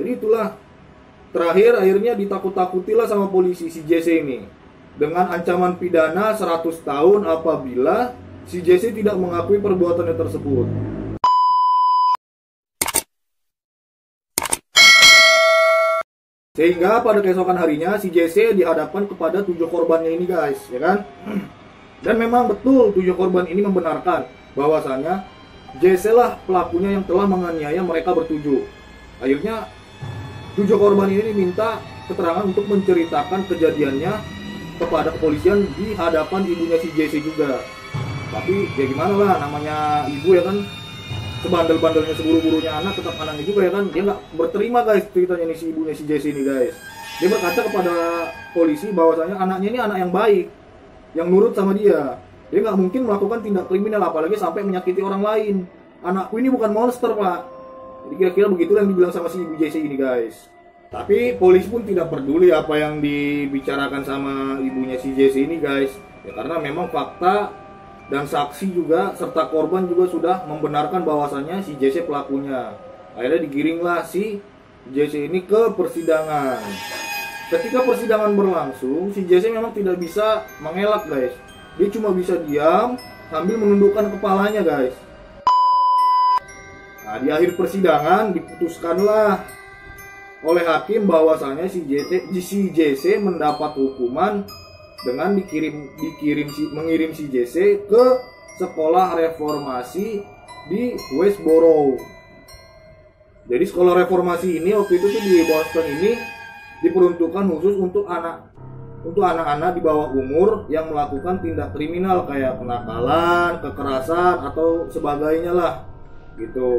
Jadi itulah, akhirnya ditakut-takutilah sama polisi si JC ini dengan ancaman pidana 100 tahun apabila si JC tidak mengakui perbuatannya tersebut. Sehingga pada keesokan harinya si JC dihadapkan kepada 7 korbannya ini guys, ya kan? Dan memang betul 7 korban ini membenarkan bahwasanya JC lah pelakunya yang telah menganiaya mereka bertujuh. Akhirnya 7 korban ini diminta keterangan untuk menceritakan kejadiannya kepada kepolisian di hadapan ibunya si JC juga. Tapi ya gimana lah, namanya ibu ya kan, sebandel-bandelnya seburu-burunya anak tetap anaknya juga ya kan. Dia nggak berterima guys ceritanya nih si ibunya si JC ini guys. Dia berkata kepada polisi bahwasanya anaknya ini anak yang baik, yang nurut sama dia. Dia nggak mungkin melakukan tindak kriminal apalagi sampai menyakiti orang lain. Anakku ini bukan monster pak. Jadi kira-kira begitu yang dibilang sama si ibu JC ini guys. Tapi polisi pun tidak peduli apa yang dibicarakan sama ibunya si JC ini guys. Ya karena memang fakta dan saksi juga serta korban juga sudah membenarkan bahwasannya si JC pelakunya. Akhirnya digiringlah si JC ini ke persidangan. Ketika persidangan berlangsung, si JC memang tidak bisa mengelak guys. Dia cuma bisa diam sambil menundukkan kepalanya guys. Nah, di akhir persidangan diputuskanlah oleh hakim bahwasanya si JC mendapat hukuman dengan mengirim si JC ke sekolah reformasi di Westboro. Jadi sekolah reformasi ini waktu itu tuh di Boston ini diperuntukkan khusus untuk anak-anak di bawah umur yang melakukan tindak kriminal kayak kenakalan, kekerasan atau sebagainya lah gitu.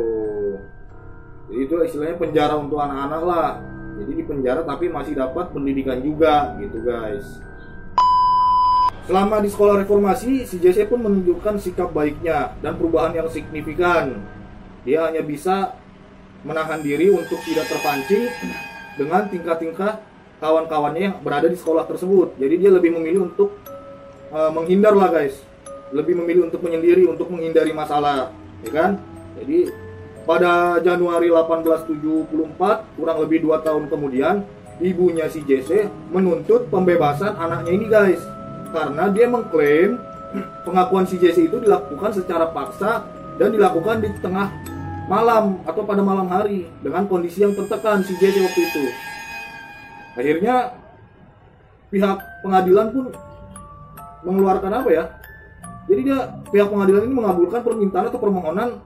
Jadi itu istilahnya penjara untuk anak-anak lah. Jadi di penjara tapi masih dapat pendidikan juga gitu guys. Selama di sekolah reformasi, si JC pun menunjukkan sikap baiknya dan perubahan yang signifikan. Dia hanya bisa menahan diri untuk tidak terpancing dengan tingkah-tingkah kawan-kawannya yang berada di sekolah tersebut. Jadi dia lebih memilih untuk menghindar lah guys. Lebih memilih untuk menyendiri, untuk menghindari masalah, ya kan? Jadi pada Januari 1874, kurang lebih 2 tahun kemudian, ibunya si JC menuntut pembebasan anaknya ini guys. Karena dia mengklaim pengakuan si JC itu dilakukan secara paksa dan dilakukan di tengah malam atau pada malam hari dengan kondisi yang tertekan si JC waktu itu. Akhirnya pihak pengadilan pun mengeluarkan apa ya? Jadi pihak pengadilan ini mengabulkan permintaan atau permohonan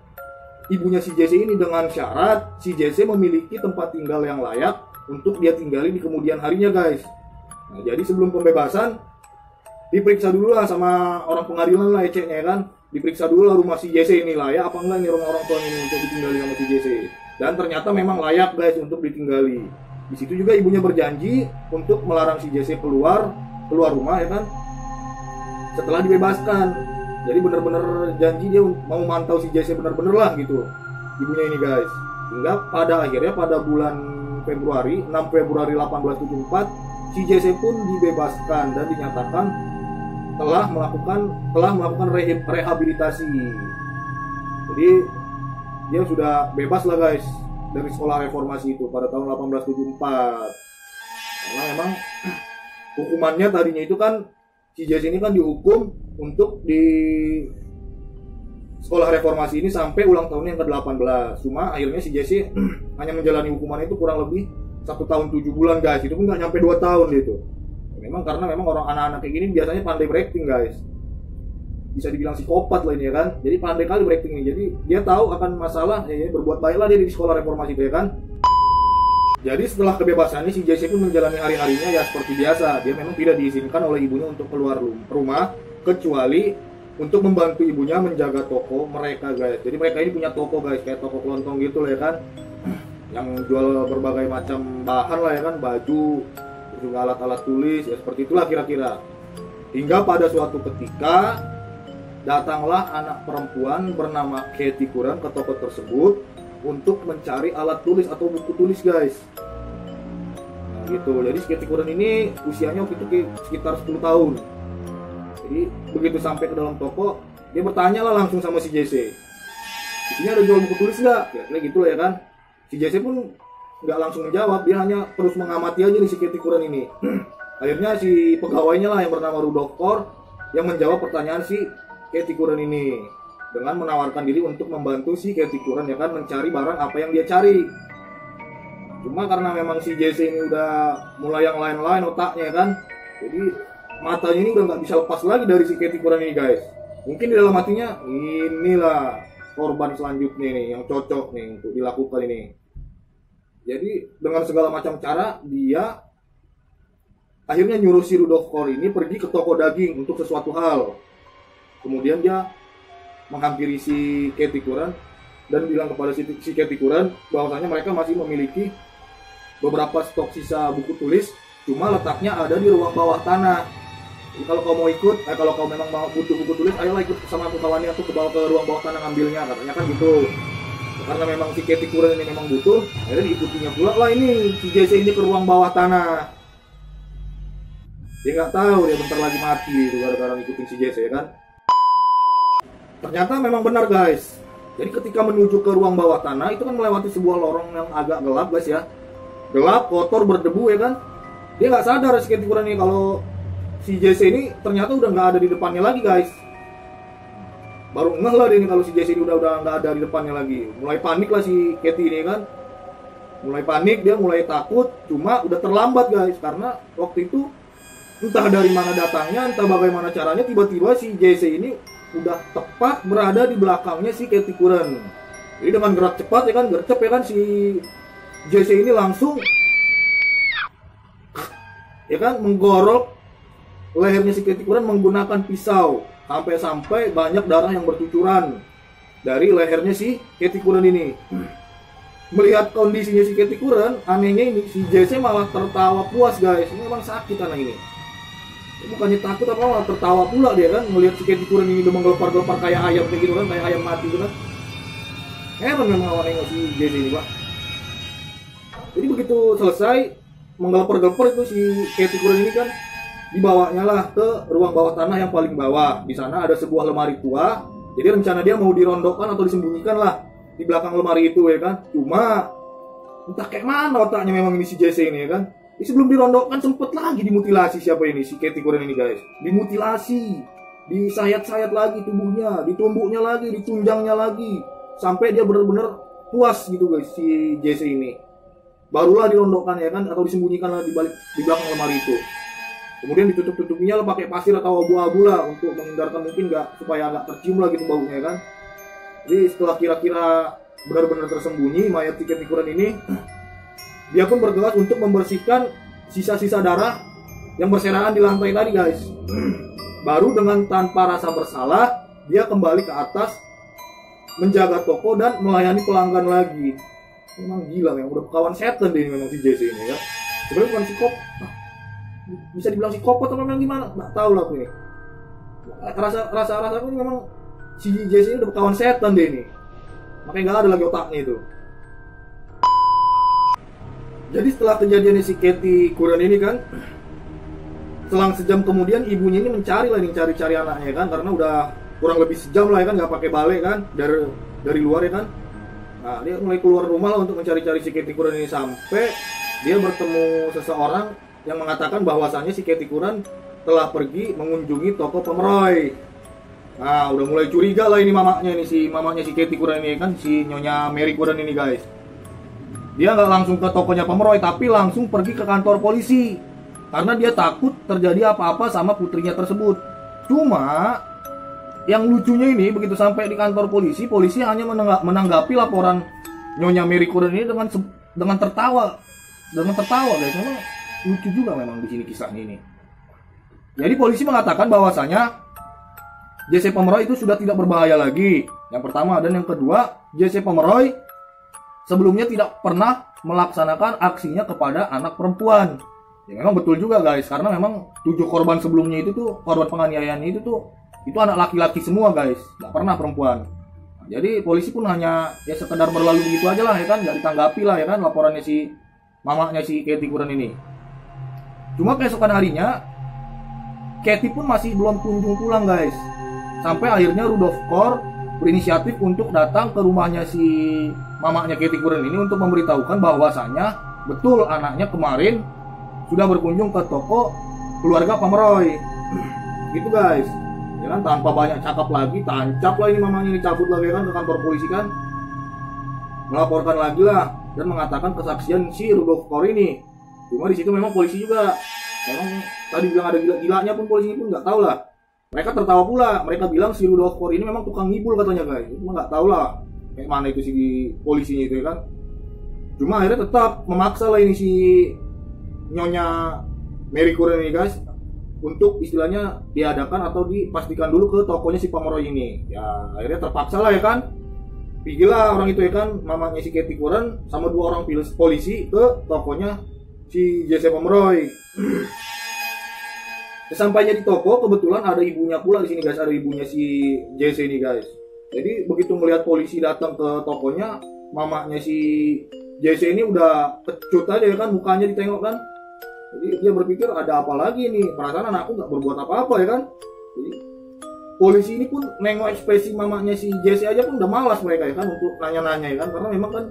ibunya si JC ini dengan syarat si JC memiliki tempat tinggal yang layak untuk dia tinggali di kemudian harinya guys. Nah, jadi sebelum pembebasan diperiksa dulu lah sama orang pengadilan lah eceknya kan. Diperiksa dulu lah rumah si JC ini layak apa enggak nih rumah orang tua ini untuk ditinggali sama si JC. Dan ternyata memang layak guys untuk ditinggali. Di situ juga ibunya berjanji untuk melarang si JC keluar rumah ya kan. Setelah dibebaskan. Jadi benar-benar janji dia mau mantau si JC benar-benar lah gitu ibunya ini guys. Hingga pada akhirnya pada bulan Februari 6 Februari 1874 si JC pun dibebaskan dan dinyatakan telah melakukan rehabilitasi. Jadi dia sudah bebas lah guys dari sekolah reformasi itu pada tahun 1874. Karena memang hukumannya tadinya itu kan si JC ini kan dihukum untuk di sekolah reformasi ini sampai ulang tahun yang ke-18. Cuma akhirnya si JC hanya menjalani hukuman itu kurang lebih 1 tahun 7 bulan guys. Itu pun nggak nyampe 2 tahun gitu. Memang karena memang orang anak-anak kayak gini biasanya pandai berakting guys. Bisa dibilang psikopat lah ini ya kan. Jadi pandai kali berakting ini. Jadi dia tahu akan masalah ya berbuat baiklah dia di sekolah reformasi itu ya kan. Jadi setelah kebebasannya si JC pun menjalani hari-harinya ya seperti biasa. Dia memang tidak diizinkan oleh ibunya untuk keluar rumah kecuali untuk membantu ibunya menjaga toko mereka guys. Jadi mereka ini punya toko guys, kayak toko kelontong gitu lah ya kan. Yang jual berbagai macam bahan lah ya kan, baju, juga alat-alat tulis ya seperti itulah kira-kira. Hingga pada suatu ketika datanglah anak perempuan bernama Katie Curran ke toko tersebut untuk mencari alat tulis atau buku tulis guys. Nah gitu. Jadi Katie Curran ini usianya waktu itu sekitar 10 tahun. Jadi begitu sampai ke dalam toko, dia bertanya lah langsung sama si JC, di sini ada jual buku tulis nggak? Kira-kira gitu lah ya kan. Si JC pun nggak langsung menjawab, dia hanya terus mengamati aja nih si Katie Curran ini. Akhirnya si pegawainya lah yang bernama Rudolf Kor yang menjawab pertanyaan si Katie Curran ini dengan menawarkan diri untuk membantu si Katie Curran ya kan mencari barang apa yang dia cari. Cuma karena memang si Jesse ini udah mulai yang lain-lain otaknya kan, jadi matanya ini udah nggak bisa lepas lagi dari si Katie Curran ini guys. Mungkin di dalam hatinya, inilah korban selanjutnya nih yang cocok nih untuk dilakukan ini. Jadi dengan segala macam cara dia akhirnya nyuruh si Rudolf Kor ini pergi ke toko daging untuk sesuatu hal. Kemudian dia menghampiri si Katie Curran dan bilang kepada si Katie Curran bahwasanya mereka masih memiliki beberapa stok sisa buku tulis, cuma letaknya ada di ruang bawah tanah. Jadi kalau kau mau ikut, kalau kau memang mau butuh buku tulis, ayolah ikut sama aku kawannya untuk ke ruang bawah tanah ngambilnya, katanya kan gitu. Karena memang si Katie Curran ini memang butuh, akhirnya diikutinya pula lah ini si Jesse ini ke ruang bawah tanah. Dia nggak tahu dia bentar lagi mati itu gara-gara ngikutin si Jesse ya kan. Ternyata memang benar guys. Jadi ketika menuju ke ruang bawah tanah itu kan melewati sebuah lorong yang agak gelap guys ya. Gelap, kotor, berdebu ya kan. Dia nggak sadar si Katie Curran ini kalau si Jesse ini ternyata udah nggak ada di depannya lagi guys. Baru ngeh lah dia ini kalau si Jesse ini udah nggak ada di depannya lagi. Mulai panik lah si Katie ini kan. Mulai panik, dia mulai takut. Cuma udah terlambat guys, karena waktu itu entah dari mana datangnya, entah bagaimana caranya, tiba-tiba si Jesse ini udah tepat berada di belakangnya si Katie Curran. Jadi dengan gerak cepat ya kan, gercep ya kan, si Jesse ini langsung ya kan menggorok lehernya si Katie Curran menggunakan pisau, sampai-sampai banyak darah yang bercucuran dari lehernya si Katie Curran ini. Melihat kondisinya si Katie Curran, anehnya ini si Jesse malah tertawa puas guys. Ini memang sakit anak ini. Bukannya takut apa malah tertawa pula dia kan melihat si Katie Curran ini udah menggelepar-gelepar kayak ayam kayak gitu kan, kayak ayam mati gitu kan. Heran memang awalnya si Jesse ini pak. Jadi begitu selesai menggelepar-gelepar itu si Katie Curran ini kan dibawanya lah ke ruang bawah tanah yang paling bawah. Di sana ada sebuah lemari tua. Jadi rencana dia mau dirondokkan atau disembunyikan lah di belakang lemari itu ya kan. Cuma entah kayak mana otaknya memang ini si Jesse ini ya kan. Sebelum dirondokkan sempet lagi dimutilasi siapa ini si Katie Curran ini guys. Dimutilasi, disayat-sayat lagi tubuhnya, ditumbuknya lagi, ditunjangnya lagi, sampai dia benar-benar puas gitu guys si Jesse ini. Barulah dirondokkan ya kan, atau disembunyikan lah di belakang lemari itu. Kemudian ditutup-tutupnya lah pakai pasir atau abu-abu lah untuk menghindarkan mungkin nggak supaya agak tercium lagi tuh baunya kan. Jadi setelah kira-kira benar-benar tersembunyi mayat si Katie Curran ini, dia pun bergegas untuk membersihkan sisa-sisa darah yang berserakan di lantai tadi guys. Baru dengan tanpa rasa bersalah dia kembali ke atas menjaga toko dan melayani pelanggan lagi. Memang gila, memang udah kawan setan deh memang si Jesse ini ya. Sebenarnya bukan psikopat, bisa dibilang psikopat atau memang gimana? Nggak tahu lah aku ini. Rasa aku ini memang si Jesse ini udah kawan setan deh ini. Makanya nggak ada lagi otaknya itu. Jadi setelah kejadian si Katie Curran ini kan, selang sejam kemudian ibunya ini mencari anaknya kan, karena udah kurang lebih sejam lah ya kan, nggak pakai balik kan dari luar ya kan. Nah, dia mulai keluar rumah lah untuk mencari-cari si Katie Curran ini, sampai dia bertemu seseorang yang mengatakan bahwasannya si Katie Curran telah pergi mengunjungi toko Pomeroy. Nah, udah mulai curiga lah ini mamanya si Katie Curran ini kan, si Nyonya Mary Curran ini guys. Dia nggak langsung ke tokonya Pomeroy, tapi langsung pergi ke kantor polisi karena dia takut terjadi apa-apa sama putrinya tersebut. Cuma yang lucunya ini begitu sampai di kantor polisi hanya menanggapi laporan Nyonya Mary Curran ini dengan tertawa guys. Memang lucu juga memang di sini kisahnya ini. Jadi polisi mengatakan bahwasanya Jesse Pomeroy itu sudah tidak berbahaya lagi. Yang pertama, dan yang kedua, Jesse Pomeroy sebelumnya tidak pernah melaksanakan aksinya kepada anak perempuan. Ya memang betul juga guys, karena memang 7 korban sebelumnya itu tuh, korban penganiayaan itu anak laki-laki semua guys, nggak pernah perempuan. Nah, jadi polisi pun hanya ya sekedar berlalu begitu aja lah ya kan, nggak ditanggapi lah ya kan laporannya si mamanya si Katie Curran ini. Cuma keesokan harinya Katie pun masih belum kunjung pulang guys, sampai akhirnya Rudolf Kor berinisiatif untuk datang ke rumahnya si mamanya Katie Curran ini untuk memberitahukan bahwasannya betul anaknya kemarin sudah berkunjung ke toko keluarga Pomeroy. Gitu guys. Ya kan, tanpa banyak cakap lagi, tancap lah ini mamanya, ini cabut lagi kan ke kantor polisi kan, melaporkan lagi lah dan mengatakan kesaksian si Rudolf Kor ini. Cuma di situ memang polisi juga, memang tadi bilang ada gila-gilanya pun polisi pun nggak tahu lah. Mereka tertawa pula, mereka bilang si Rudolf Kor ini memang tukang ngibul katanya guys. Cuma nggak tahu lah kayak mana itu si polisinya itu ya kan. Cuma akhirnya tetap memaksa lah ini si Nyonya Mary Curran ini guys untuk istilahnya diadakan atau dipastikan dulu ke tokonya si Pomeroy ini. Ya akhirnya terpaksa lah ya kan, pergilah orang itu ya kan, mamanya si Katie Curran sama 2 orang polisi ke tokonya si Jesse Pomeroy. Sesampainya di toko kebetulan ada ibunya pula di sini guys, ada ibunya si Jesse ini guys. Jadi begitu melihat polisi datang ke tokonya, mamanya si Jesse ini udah pecut aja ya kan, mukanya ditengok kan. Jadi dia berpikir ada apa lagi nih, perasaan anakku nggak berbuat apa-apa ya kan. Jadi polisi ini pun nengok ekspresi mamanya si Jesse aja pun udah malas mereka ya kan untuk nanya-nanya ya kan, karena memang kan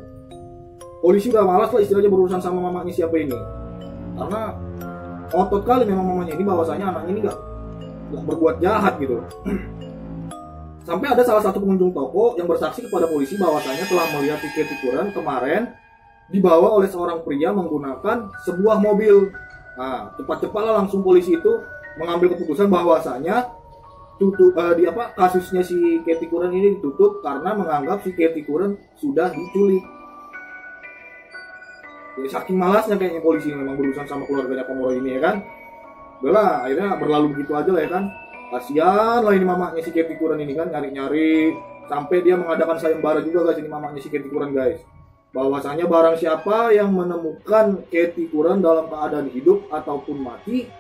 polisi udah malas lah istilahnya berurusan sama mamanya siapa ini, karena otot kali memang mamanya ini bahwasanya anaknya ini nggak berbuat jahat gitu. Sampai ada salah satu pengunjung toko yang bersaksi kepada polisi bahwasanya telah melihat Katie Curran kemarin dibawa oleh seorang pria menggunakan sebuah mobil. Nah, cepat-cepatlah langsung polisi itu mengambil keputusan bahwasanya kasusnya si Katie Curran ini ditutup karena menganggap si Katie Curran sudah diculik. Ya, saking malasnya kayaknya polisi memang berurusan sama keluarganya Pomeroy ini ya kan. Udahlah, akhirnya berlalu begitu aja lah ya kan. Kasihan lah ini mamanya si Katie Curran ini kan, nyari-nyari sampai dia mengadakan sayembara juga guys ini mamanya si Katie Curran guys. Bahwasanya barang siapa yang menemukan Katie Curran dalam keadaan hidup ataupun mati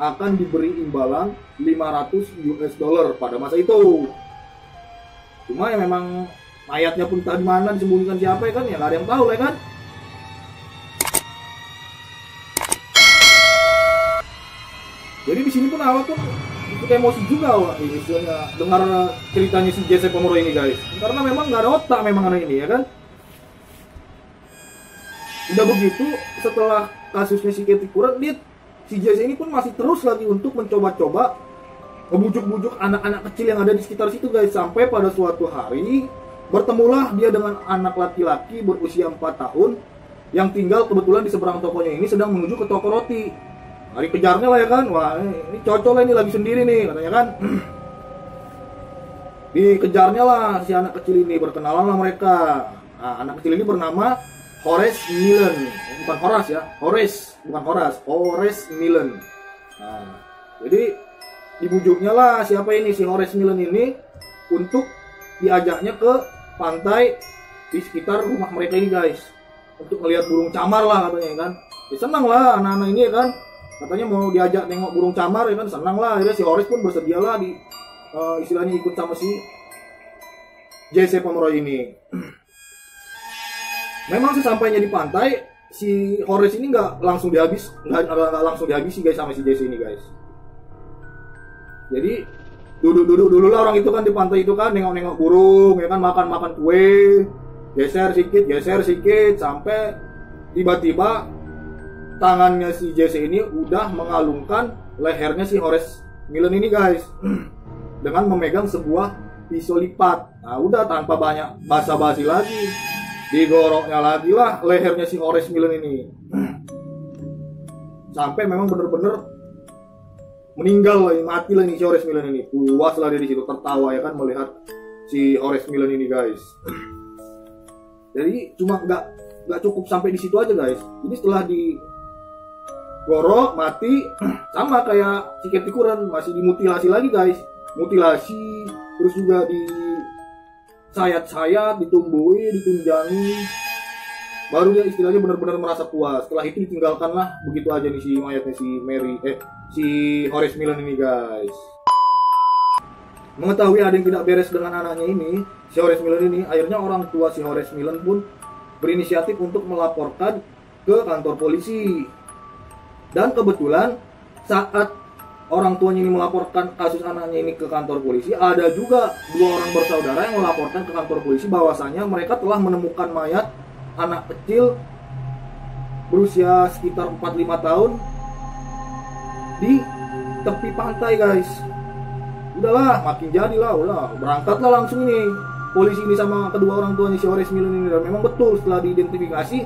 akan diberi imbalan $500 pada masa itu. Cuma ya memang mayatnya pun tadi mana disembunyikan siapa ya kan, ya nggak ada yang tahu ya kan. Jadi di sini pun awal pun ikut emosi juga wah ini istilahnya dengar ceritanya si Jesse Pomeroy ini guys, karena memang nggak ada otak memang anak ini ya kan. Udah begitu, setelah kasusnya si Katie Curran, si Jesse ini pun masih terus lagi untuk mencoba-coba ngebujuk-bujuk anak-anak kecil yang ada di sekitar situ guys. Sampai pada suatu hari, bertemulah dia dengan anak laki-laki berusia 4 tahun yang tinggal kebetulan di seberang tokonya ini sedang menuju ke toko roti. Nah, dikejarnya lah ya kan, wah ini cocok lah ini lagi sendiri nih katanya kan. Dikejarnya lah si anak kecil ini, berkenalan lah mereka. Nah, anak kecil ini bernama Horace Millen, bukan Horace ya, Horace Millen. Nah, jadi dibujuknya lah siapa ini si Horace Millen ini untuk diajaknya ke pantai di sekitar rumah mereka ini guys, untuk melihat burung camar lah katanya kan. Ya, senang lah anak-anak ini ya kan, katanya mau diajak nengok burung camar ya kan, senang lah. Akhirnya si Horace pun bersedia lah di istilahnya ikut sama si Jesse Pomeroy ini. Memang sesampainya di pantai, si Horace ini nggak langsung dihabisi guys sama si Jesse ini guys. Jadi duduk dulu lah orang itu kan di pantai itu kan, nengok-nengok burung ya kan, makan kue, geser sedikit sampai tiba-tiba tangannya si Jesse ini udah mengalungkan lehernya si Horace Millen ini guys dengan memegang sebuah pisau lipat. Nah udah tanpa banyak basa-basi lagi, digoroknya lagi lah lehernya si Horace Millen ini sampai memang bener-bener meninggal lah, mati lah nih si Horace Millen ini. Puas lah dia di situ tertawa ya kan melihat si Horace Millen ini guys. Jadi cuma nggak cukup sampai di situ aja guys. Ini setelah digorok mati sama kayak si Katie Curran masih dimutilasi lagi guys, mutilasi terus juga di sayat-sayat, ditumbuhi, ditunjangi, baru dia istilahnya benar-benar merasa puas. Setelah itu ditinggalkanlah begitu aja nih si mayatnya si Horace Millen ini guys. Mengetahui ada yang tidak beres dengan anaknya ini, si Horace Millen ini, akhirnya orang tua si Horace Millen pun berinisiatif untuk melaporkan ke kantor polisi. Dan kebetulan saat orang tuanya ini melaporkan kasus anaknya ini ke kantor polisi, ada juga 2 orang bersaudara yang melaporkan ke kantor polisi bahwasanya mereka telah menemukan mayat anak kecil berusia sekitar 4-5 tahun di tepi pantai, guys. Udahlah, makin jadilah, udah berangkatlah langsung ini polisi ini sama kedua orang tuanya si Horace Miller ini. Dan memang betul setelah diidentifikasi,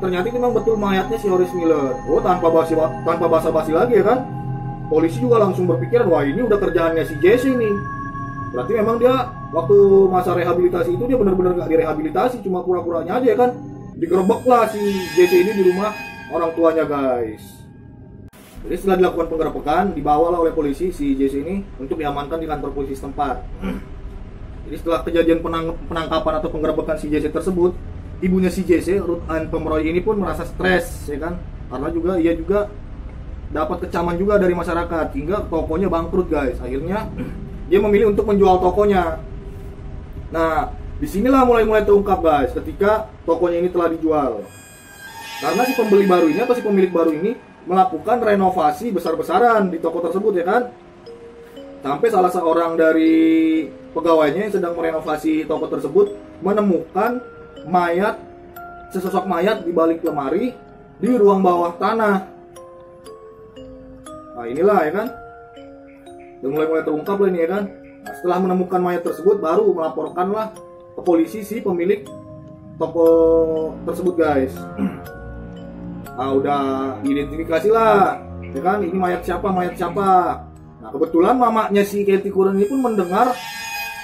ternyata ini memang betul mayatnya si Horace Miller. Oh, tanpa basa-basi lagi ya kan, polisi juga langsung berpikir, wah ini udah kerjaannya si Jesse ini. Berarti memang dia waktu masa rehabilitasi itu dia benar-benar gak direhabilitasi, cuma pura-puranya aja ya kan. Digerebek lah si Jesse ini di rumah orang tuanya, guys. Jadi setelah dilakukan penggerebekan, dibawalah oleh polisi si Jesse ini untuk diamankan di kantor polisi setempat. Jadi setelah kejadian penangkapan atau penggerebekan si Jesse tersebut, ibunya si Jesse, Ruth Ann Pomeroy ini pun merasa stres ya kan, karena ia juga dapat kecaman juga dari masyarakat hingga tokonya bangkrut, guys. Akhirnya dia memilih untuk menjual tokonya. Nah, disinilah mulai terungkap, guys, ketika tokonya ini telah dijual. Karena si pembeli baru ini atau si pemilik baru ini melakukan renovasi besar-besaran di toko tersebut ya kan. Sampai salah seorang dari pegawainya yang sedang merenovasi toko tersebut menemukan sesosok mayat di balik lemari di ruang bawah tanah. Nah inilah ya kan, udah mulai terungkap lah ini ya kan. Nah, setelah menemukan mayat tersebut baru melaporkanlah ke polisi si pemilik toko tersebut, guys. Nah udah diidentifikasi lah ya kan, ini mayat siapa. Nah kebetulan mamanya si Katie Curran ini pun mendengar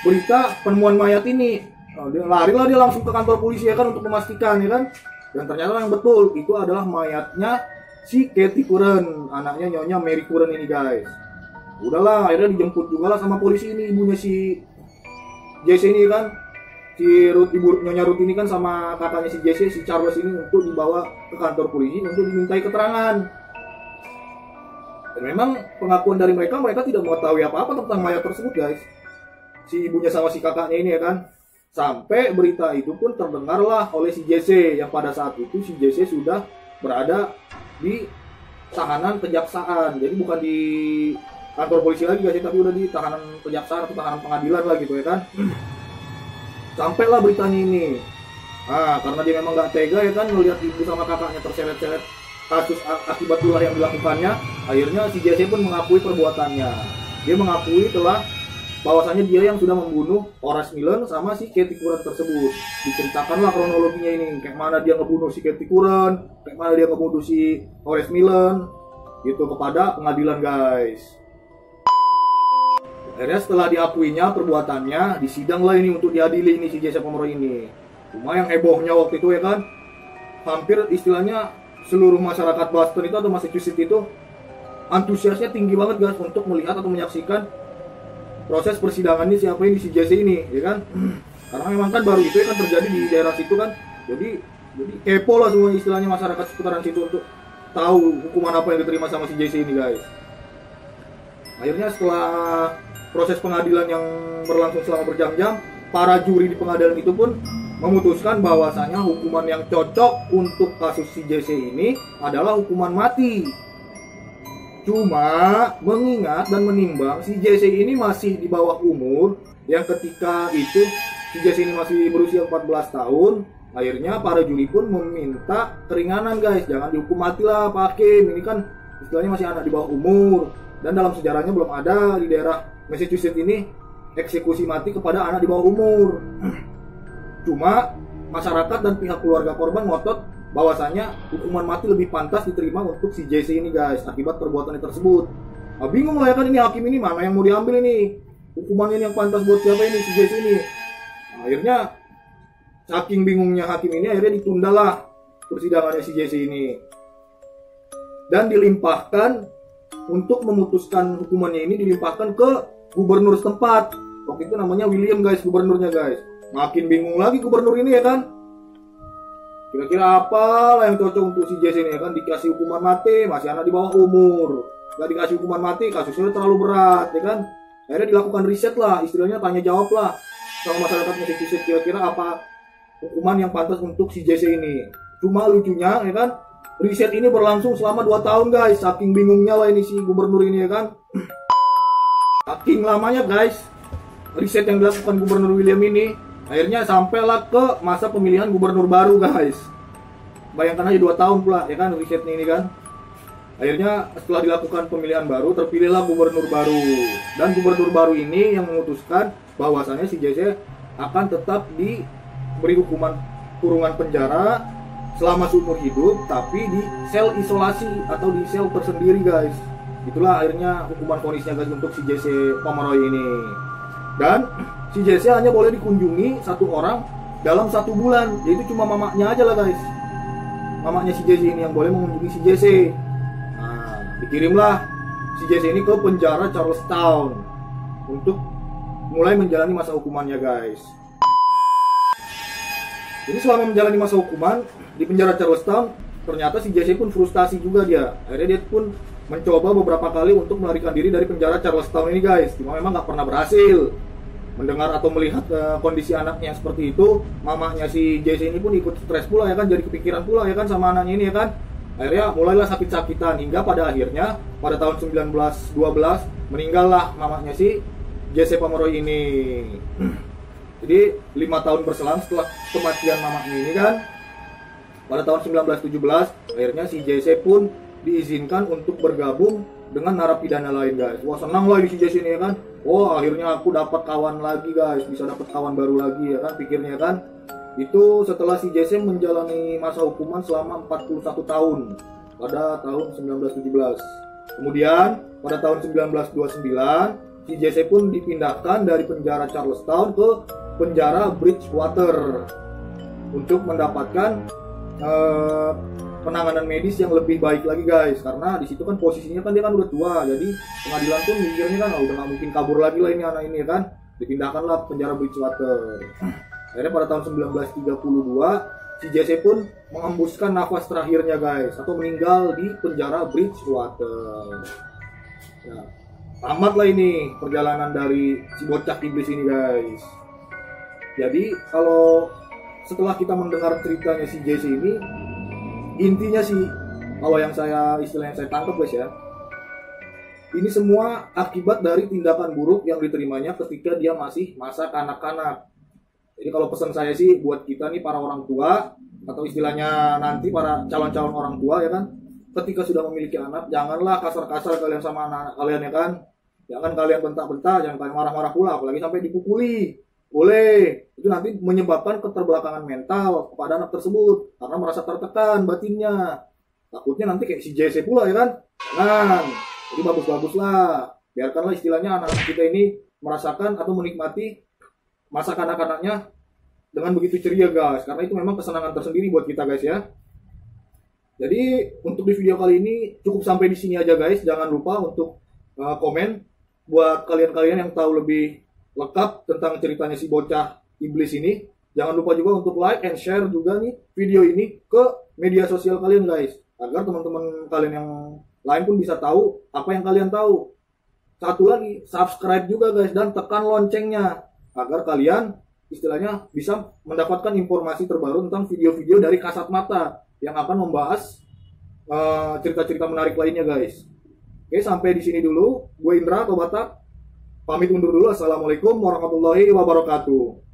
berita penemuan mayat ini. Nah, dia larilah dia langsung ke kantor polisi ya kan untuk memastikan ya kan. Dan ternyata yang betul itu adalah mayatnya si Katie Curran, anaknya Nyonya Mary Curran ini, guys. Udahlah, akhirnya dijemput juga lah sama polisi ini, ibunya si Jesse ini kan. Si Ruth, ibu Nyonya Ruth ini kan sama kakaknya si Jesse, si Charles ini untuk dibawa ke kantor polisi untuk dimintai keterangan. Dan memang pengakuan dari mereka tidak mengetahui apa-apa tentang mayat tersebut, guys. Si ibunya sama si kakaknya ini ya kan. Sampai berita itu pun terdengarlah oleh si Jesse, yang pada saat itu si Jesse sudah berada di tahanan kejaksaan. Jadi bukan di kantor polisi lagi, guys, tapi udah di tahanan kejaksaan atau tahanan pengadilan lah gitu ya kan. Sampailah beritanya ini. Nah, karena dia memang gak tega ya kan melihat ibu sama kakaknya terseret-seret kasus akibat ulah yang dilakukannya, akhirnya si Jesse pun mengakui perbuatannya. Dia mengakui telah bahwasanya dia yang sudah membunuh Horace Miller sama si Katie Curran tersebut. Diceritakanlah kronologinya ini, kayak mana dia ngebunuh si Katie Curran, kayak mana dia ngebunuh si Horace Miller gitu kepada pengadilan, guys. Akhirnya setelah diakuinya perbuatannya, disidanglah ini untuk diadili ini si Jesse Pomeroy ini. Cuma yang hebohnya waktu itu ya kan, hampir istilahnya seluruh masyarakat Boston itu atau Massachusetts itu antusiasnya tinggi banget, guys, untuk melihat atau menyaksikan proses persidangan ini siapa ini si Jesse ini ya kan. Karena memang kan baru itu ya kan terjadi di daerah situ kan. Jadi kepo lah semua istilahnya masyarakat seputaran situ untuk tahu hukuman apa yang diterima sama si Jesse ini, guys. Akhirnya setelah proses pengadilan yang berlangsung selama berjam-jam, para juri di pengadilan itu pun memutuskan bahwasanya hukuman yang cocok untuk kasus si Jesse ini adalah hukuman mati. Cuma mengingat dan menimbang si Jesse ini masih di bawah umur, yang ketika itu si Jesse ini masih berusia 14 tahun, akhirnya para juri pun meminta keringanan, guys. Jangan dihukum mati lah Pak Hakim, ini kan istilahnya masih anak di bawah umur. Dan dalam sejarahnya belum ada di daerah Massachusetts ini eksekusi mati kepada anak di bawah umur. Cuma masyarakat dan pihak keluarga korban ngotot bahwasanya hukuman mati lebih pantas diterima untuk si Jesse ini, guys, akibat perbuatannya tersebut. Nah, bingung lah ya kan, ini hakim ini mana yang mau diambil ini, hukumannya yang pantas buat siapa ini si Jesse ini. Nah, akhirnya saking bingungnya hakim ini, akhirnya ditundalah persidangannya si Jesse ini dan dilimpahkan untuk memutuskan hukumannya ini, dilimpahkan ke gubernur setempat. Waktu itu namanya William, guys, gubernurnya, guys. Makin bingung lagi gubernur ini ya kan, kira-kira apa lah yang cocok untuk si Jesse ini ya kan. Dikasih hukuman mati, masih anak di bawah umur. Gak dikasih hukuman mati, kasusnya terlalu berat ya kan. Akhirnya dilakukan riset lah, istilahnya tanya jawab lah sama masyarakat Massachusetts, kira-kira apa hukuman yang pantas untuk si Jesse ini. Cuma lucunya ya kan, riset ini berlangsung selama 2 tahun guys. Saking bingungnya lah ini si gubernur ini ya kan. Saking lamanya guys riset yang dilakukan Gubernur William ini, akhirnya sampailah ke masa pemilihan gubernur baru guys. Bayangkan aja 2 tahun pula ya kan risetnya ini kan. Akhirnya setelah dilakukan pemilihan baru, terpilihlah gubernur baru. Dan gubernur baru ini yang memutuskan bahwasannya si JC akan tetap diberi hukuman kurungan penjara selama seumur hidup, tapi di sel isolasi atau di sel tersendiri guys. Itulah akhirnya hukuman vonisnya guys untuk si JC Pomeroy ini. Dan si JC hanya boleh dikunjungi 1 orang dalam 1 bulan, yaitu cuma mamanya aja lah guys. Mamanya si JC ini yang boleh mengunjungi si JC. Nah, dikirimlah si JC ini ke penjara Charlestown untuk mulai menjalani masa hukumannya guys. Jadi selama menjalani masa hukuman di penjara Charlestown, ternyata si JC pun frustasi juga dia. Akhirnya dia pun mencoba beberapa kali untuk melarikan diri dari penjara Charlestown ini guys. Cuma memang nggak pernah berhasil. Mendengar atau melihat kondisi anaknya yang seperti itu, mamahnya si JC ini pun ikut stres pula ya kan, jadi kepikiran pula ya kan sama anaknya ini ya kan. Akhirnya mulailah sakit-sakitan hingga pada akhirnya pada tahun 1912 meninggallah mamahnya si JC Pomeroy ini. Jadi 5 tahun berselang setelah kematian mamahnya ini kan, pada tahun 1917 akhirnya si JC pun diizinkan untuk bergabung dengan narapidana lain guys. Wah senang lah di si JC ini ya kan. Wah akhirnya aku dapat kawan lagi guys, bisa dapat kawan baru lagi ya kan, pikirnya kan. Itu setelah si JC menjalani masa hukuman selama 41 tahun pada tahun 1917. Kemudian pada tahun 1929 si JC pun dipindahkan dari penjara Charlestown ke penjara Bridgewater untuk mendapatkan penanganan medis yang lebih baik lagi guys, karena di situ kan posisinya kan dia kan udah tua, jadi pengadilan pun mikirnya kan udah nggak mungkin kabur lagi lah ini anak ini ya kan, dipindahkanlah ke penjara Bridgewater. Akhirnya pada tahun 1932 si JC pun mengembuskan nafas terakhirnya guys, atau meninggal di penjara Bridgewater. Nah, tamatlah ini perjalanan dari si bocah iblis ini guys. Jadi kalau setelah kita mendengar ceritanya si JC ini, intinya sih, kalau yang istilahnya saya tangkap guys ya, ini semua akibat dari tindakan buruk yang diterimanya ketika dia masih masa kanak-kanak. Jadi kalau pesan saya sih buat kita nih para orang tua, atau istilahnya nanti para calon-calon orang tua ya kan, ketika sudah memiliki anak, janganlah kasar-kasar kalian sama anak kalian ya kan. Jangan kalian bentak-bentak, jangan kalian marah-marah pula, apalagi sampai dipukuli. Boleh, itu nanti menyebabkan keterbelakangan mental kepada anak tersebut karena merasa tertekan batinnya. Takutnya nanti kayak si JC pula ya kan. Jangan. Jadi bagus-bagus lah. Biarkanlah istilahnya anak-anak kita ini merasakan atau menikmati masa kanak-kanaknya dengan begitu ceria guys. Karena itu memang kesenangan tersendiri buat kita guys ya. Jadi untuk di video kali ini cukup sampai di sini aja guys. Jangan lupa untuk komen buat kalian-kalian yang tahu lebih lengkap tentang ceritanya si bocah iblis ini. Jangan lupa juga untuk like and share juga nih video ini ke media sosial kalian guys, agar teman-teman kalian yang lain pun bisa tahu apa yang kalian tahu. Satu lagi, subscribe juga guys dan tekan loncengnya agar kalian istilahnya bisa mendapatkan informasi terbaru tentang video-video dari Kasat Mata yang akan membahas cerita-cerita menarik lainnya guys. Oke, sampai di sini dulu. Gue Indra atau Batak pamit undur dulu. Assalamualaikum warahmatullahi wabarakatuh.